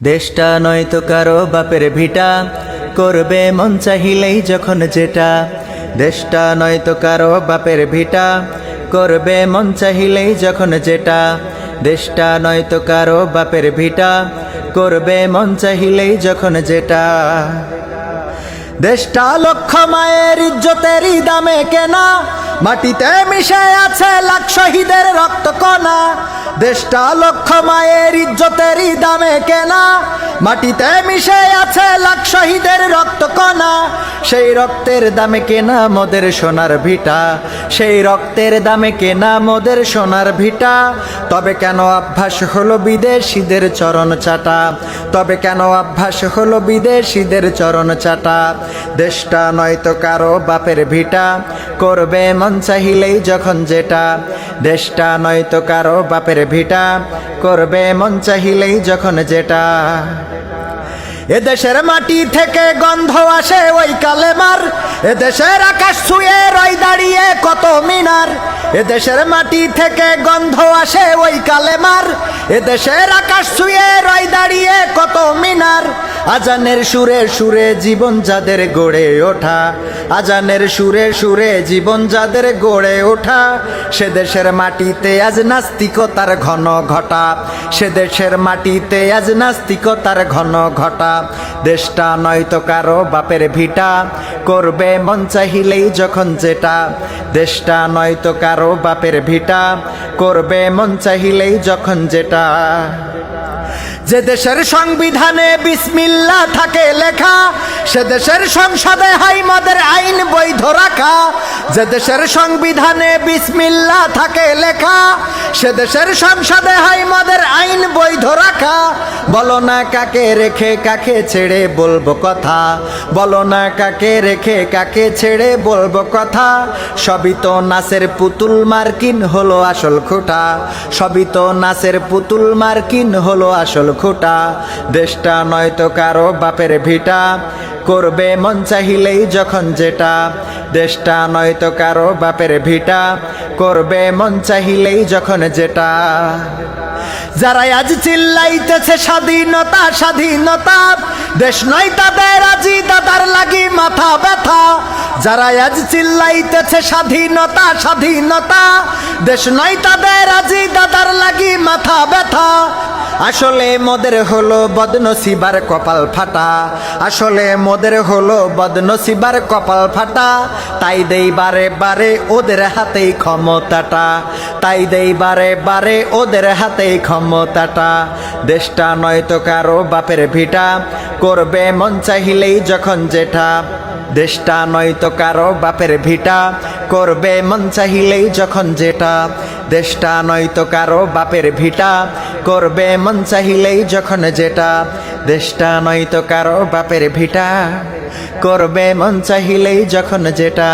দেশটা নয়তো কারো বাপের ভিটা, করবে মন চাহিলেই যখন যেটা। দেশটা নয়তো কারো বাপের ভিটা, করবে মন চাহিলেই যখন যেটা। দেশটা নয়তো কারো বাপের ভিটা, করবে মন চাহিলেই যখন যেটা। দেশটা লক্ষ মায়ের ইজ্জতেরই দামে কেনা, মাটিতে মিশে আছে লাখ শহীদের রক্ত কণা। দেশটা লক্ষ মায়ের ইজ্জতেরই দামে কেনা, মাটিতে মিশে আছে লাখ শহীদের রক্ত কণা। সেই রক্তের দামে কেনা মোদের সোনার ভিটা, সেই রক্তের দামে কেনা মোদের সোনার ভিটা। তবে কেন অভ্যাস হলো বিদেশিদের চরণ চাটা, তবে কেন অভ্যাস হলো বিদেশিদের চরণ চাটা। দেশটা নয়তো কারো বাপের ভিটা, করবে মন চাহিলেই যখন যেটা। দেশটা নয়তো কারো বাপের ভিটা, করবে মন চাহিলেই যখন যেটা। এদেশের মাটি থেকে গন্ধ আসে ওই কালেমার, এদেশের আকাশ ছুঁয়ে রয় দাঁড়িয়ে কত মিনার। এদেশের মাটি থেকে গন্ধ আসে ওই কালেমার, এদেশের আকাশ ছুঁয়ে রয় দাঁড়িয়ে কত মিনার। আজানের সুরে সুরে জীবন যাদের গড়ে ওঠা, আজানের সুরে সুরে জীবন যাদের গড়ে ওঠা। সে দেশের মাটিতে আজ নাস্তিকতার ঘন ঘটা, সে দেশের মাটিতে আজ নাস্তিকতার ঘন ঘটা। দেশটা নয়তো কারো বাপের ভিটা, করবে মন চাহিলেই যখন যেটা। দেশটা নয়তো কারো বাপের ভিটা, করবে মন চাহিলেই যখন যেটা। যে দেশের সংবিধানে বিসমিল্লাহ থাকে লেখা, সে দেশের সংসদে হাই মদের আইন বৈধ রাখা। যে দেশের সংবিধানে বিসমিল্লাহ থাকে লেখা, সে দেশের সংসদে হাই মদের আইন বৈধ রাখা। বলো না কাকে রেখে কাকে ছেড়ে বলবো কথা, বলো না কাকে রেখে কাকে ছেড়ে বলবো কথা। সবই তো নাচের পুতুল মার্কিন হলো আসল খোটা, সবই তো নাচের পুতুল মার্কিন হলো আসল খোটা। দেশটা নয়তো কারো বাপের ভিটা, করবে মন চাহিলেই যখন যেটা। দেশটা নয়তো কারো বাপের ভিটা, করবে মন চাহিলেই যখন যেটা। যারা আজ চিল্লাইতেছে স্বাধীনতা স্বাধীনতা, দেশ নয় তাদের আজি দাদার লাগি মাথা ব্যথা। যারা আজ চিল্লাইতেছে স্বাধীনতা স্বাধীনতা, দেশ নয় তাদের আজি দাদার লাগি মাথা ব্যথা। আসলে মোদের হলো বদনসিবার কপাল ফাটা, আসলে মোদের হলো বদনসিবার কপাল ফাটা। তাই দেই বারে বারে ওদের হাতেই ক্ষমতাটা, তাই দেই বারে বারে ওদের হাতেই ক্ষমতাটা। দেশটা নয়তো কারো বাপের ভিটা, করবে মন চাহিলেই যখন যেটা। দেশটা নয়তো কারো বাপের ভিটা, করবে মন চাহিলেই যখন যেটা। দেশটা নয়তো কারো বাপের ভিটা, করবে মন চাহিলেই যখন যেটা। দেশটা নয়তো কারো বাপের ভিটা, করবে মন চাহিলেই যখন যেটা।